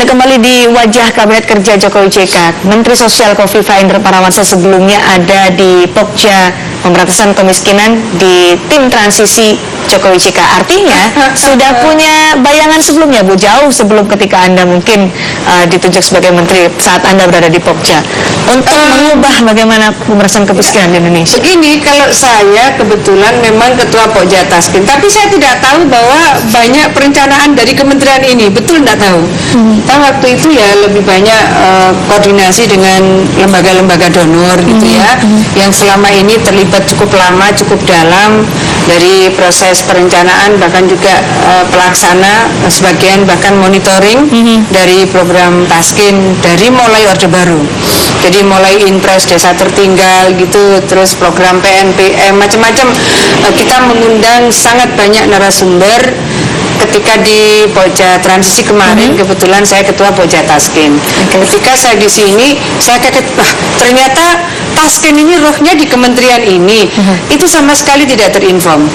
Anda kembali di Wajah Kabinet Kerja Jokowi JK. Menteri Sosial Kofifa Indar Parawansa sebelumnya ada di Pokja Pemberantasan Kemiskinan di tim transisi Jokowi JK. Artinya sudah punya bayangan sebelumnya, Bu, jauh sebelum ketika Anda mungkin ditunjuk sebagai menteri saat Anda berada di Pokja untuk mengubah bagaimana pemberantasan kemiskinan di Indonesia. Begini, kalau saya kebetulan memang ketua Pokja Taskin, tapi saya tidak tahu bahwa banyak perencanaan dari kementerian ini, betul tidak tahu. Waktu itu ya lebih banyak koordinasi dengan lembaga-lembaga donor gitu ya, yang selama ini terlibat cukup lama, cukup dalam dari proses perencanaan, bahkan juga pelaksana, sebagian bahkan monitoring dari program Taskin dari mulai Orde Baru. Jadi mulai Inpres Desa Tertinggal gitu, terus program PNPM, macam-macam. Kita mengundang sangat banyak narasumber. Ketika di Pokja Transisi kemarin, kebetulan saya ketua Pokja Taskin. Ketika saya di sini, saya kaget, ternyata Taskin ini rohnya di kementerian ini. Itu sama sekali tidak terinform.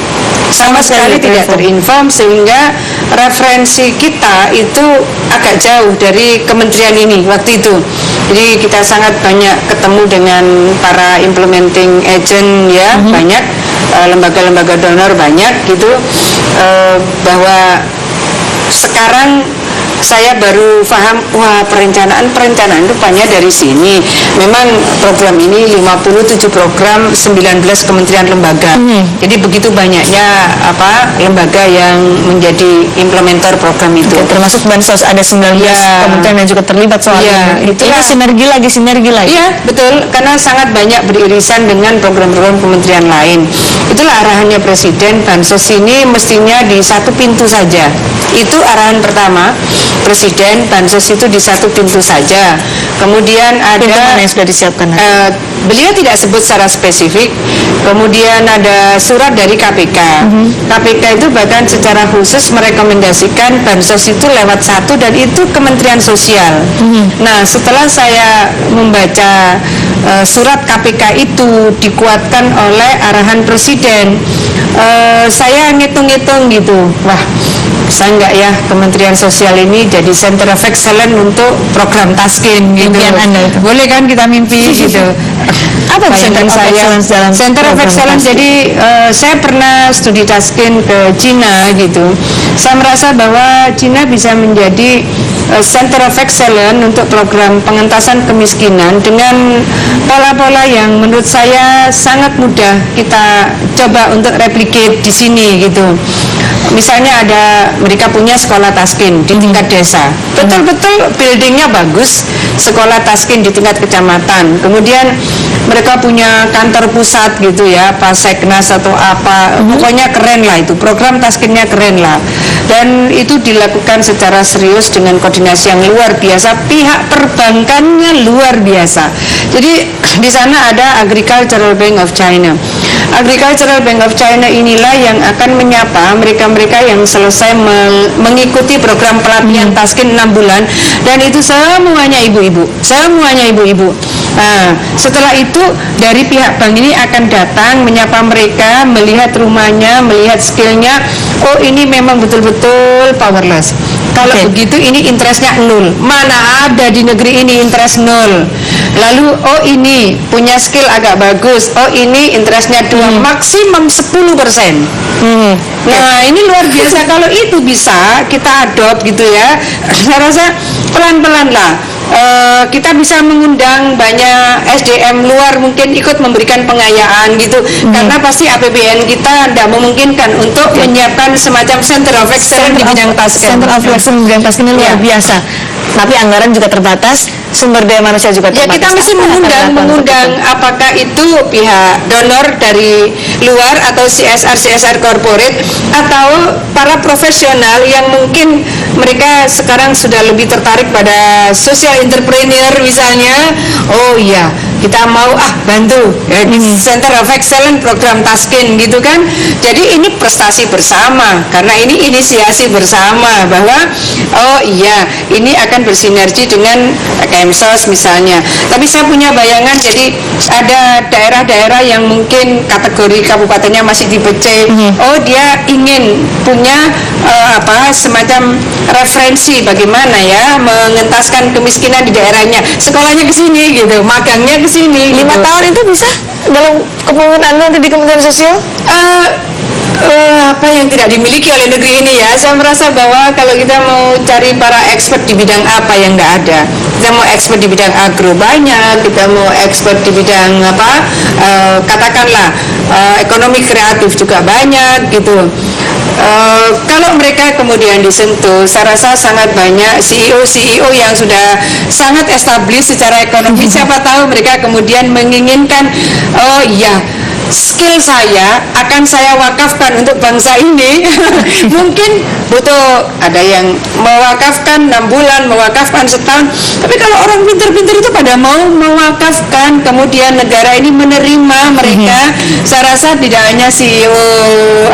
Sama sekali tidak terinform, sehingga referensi kita itu agak jauh dari kementerian ini waktu itu. Jadi kita sangat banyak ketemu dengan para implementing agent ya, banyak lembaga-lembaga donor banyak gitu, bahwa sekarang saya baru paham, wah perencanaan rupanya dari sini. Memang program ini 57 program, 19 kementerian lembaga. Jadi begitu banyaknya lembaga yang menjadi implementer program itu. Oke, termasuk Bansos ada 19 kementerian yang juga terlibat soalnya. Itu sinergi lagi. Iya, betul, karena sangat banyak beririsan dengan program-program kementerian lain. Itulah arahannya Presiden, Bansos ini mestinya di satu pintu saja. Itu arahan pertama Presiden, Bansos itu di satu pintu saja. Kemudian ada yang sudah disiapkan. Beliau tidak sebut secara spesifik. Kemudian ada surat dari KPK. KPK itu bahkan secara khusus merekomendasikan Bansos itu lewat satu, dan itu Kementerian Sosial. Nah, setelah saya membaca surat KPK itu dikuatkan oleh arahan Presiden, saya ngitung-ngitung gitu, wah, bisa nggak ya Kementerian Sosial ini jadi Center of Excellence untuk program Taskin gitu. Boleh kan kita mimpi gitu. Apa Center of Excellence dalam Center of Excellence? Jadi saya pernah studi Taskin ke Cina gitu. Saya merasa bahwa Cina bisa menjadi Center of Excellence untuk program pengentasan kemiskinan dengan pola-pola yang menurut saya sangat mudah kita coba untuk replicate di sini gitu. Misalnya mereka punya sekolah Taskin di tingkat desa, betul-betul buildingnya bagus, sekolah Taskin di tingkat kecamatan. Kemudian mereka punya kantor pusat gitu ya, Seknas atau apa, pokoknya keren lah itu, program Taskinnya keren lah. Dan itu dilakukan secara serius dengan koordinasi yang luar biasa, pihak perbankannya luar biasa. Jadi di sana ada Agricultural Bank of China. Agricultural Bank of China inilah yang akan menyapa mereka-mereka yang selesai mengikuti program pelatihan Taskin 6 bulan, dan itu semuanya ibu-ibu. Nah, setelah itu dari pihak bank ini akan datang menyapa mereka, melihat rumahnya, melihat skillnya. Oh, ini memang betul-betul powerless. Kalau begitu ini interestnya 0. Mana ada di negeri ini interest 0. Lalu oh ini punya skill agak bagus, oh ini interestnya 2, maksimum 10%. Nah, ini luar biasa. Kalau itu bisa kita adopt gitu ya, saya rasa pelan-pelan lah. Kita bisa mengundang banyak SDM luar mungkin ikut memberikan pengayaan gitu, karena pasti APBN kita tidak memungkinkan untuk menyiapkan semacam Center of Excellence di bidang Taskin. Center of Excellence di bidang Taskin ini luar biasa. Tapi anggaran juga terbatas, sumber daya manusia juga terbatas. Ya, kita mesti mengundang apakah itu pihak donor dari luar atau CSR corporate atau para profesional yang mungkin mereka sekarang sudah lebih tertarik pada social entrepreneur misalnya. Oh iya, kita mau bantu Center of Excellence program Taskin gitu kan. Jadi ini prestasi bersama, karena ini inisiasi bersama bahwa oh iya, ini akan bersinergi dengan Kemsos misalnya. Tapi saya punya bayangan, jadi ada daerah-daerah yang mungkin kategori kabupatennya masih tipe C. Oh, dia ingin punya semacam referensi bagaimana ya mengentaskan kemiskinan di daerahnya. Sekolahnya ke sini gitu, magangnya ke sini. 5 tahun itu bisa dalam kepemimpinan Anda nanti di Kementerian Sosial? Apa yang tidak dimiliki oleh negeri ini ya, saya merasa bahwa kalau kita mau cari para expert di bidang apa yang nggak ada, kita mau expert di bidang agro banyak, kita mau expert di bidang katakanlah ekonomi kreatif juga banyak gitu. Kalau mereka kemudian disentuh, saya rasa sangat banyak CEO yang sudah sangat established secara ekonomi. Siapa tahu mereka kemudian menginginkan, oh iya, skill saya akan saya wakafkan untuk bangsa ini. Mungkin butuh ada yang mewakafkan 6 bulan, mewakafkan setahun. Tapi kalau orang pintar-pintar itu pada mau mewakafkan, kemudian negara ini menerima mereka, saya rasa tidak hanya CEO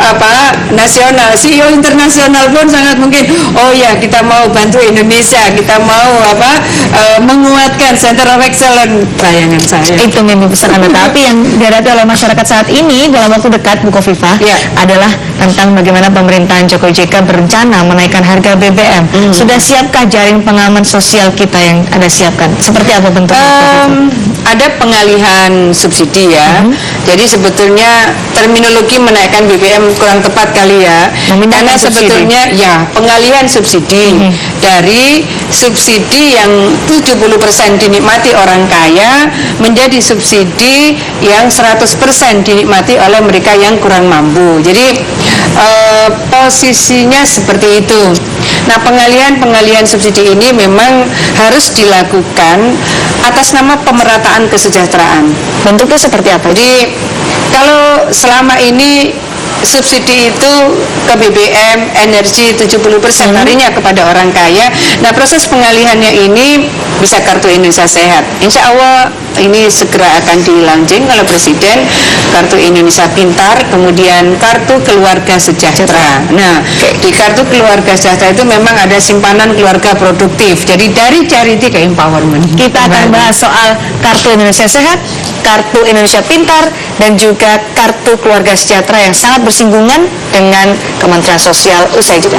nasional, CEO internasional pun sangat mungkin. Oh ya, kita mau bantu Indonesia, kita mau menguatkan Center of Excellence. Bayangan saya. Itu mimpi besar Anda. Tapi yang dihadapi oleh masyarakat saat ini dalam waktu dekat, Bu Khofifah, adalah tentang bagaimana pemerintahan Jokowi JK berencana menaikkan harga BBM. Sudah siapkah jaring pengaman sosial kita yang Anda siapkan? Seperti apa bentuknya? Ada pengalihan subsidi ya. Jadi sebetulnya terminologi menaikkan BBM kurang tepat kali ya. Karena sebetulnya ya pengalihan subsidi dari subsidi yang 70% dinikmati orang kaya menjadi subsidi yang 100% dinikmati oleh mereka yang kurang mampu. Jadi posisinya seperti itu. Nah, pengalihan subsidi ini memang harus dilakukan atas nama pemerataan kesejahteraan. Bentuknya seperti apa? Jadi kalau selama ini subsidi itu ke BBM, energi 70% larinya kepada orang kaya. Nah, proses pengalihannya ini bisa kartu Indonesia Sehat. Insya Allah ini segera akan di-launching oleh Presiden, kartu Indonesia Pintar, kemudian kartu keluarga sejahtera. Nah, di kartu keluarga sejahtera itu memang ada simpanan keluarga produktif. Jadi dari charity ke empowerment. Kita akan bahas soal kartu Indonesia Sehat, kartu Indonesia Pintar, dan juga kartu keluarga sejahtera yang sangat bersinggungan dengan Kementerian Sosial usai jeda.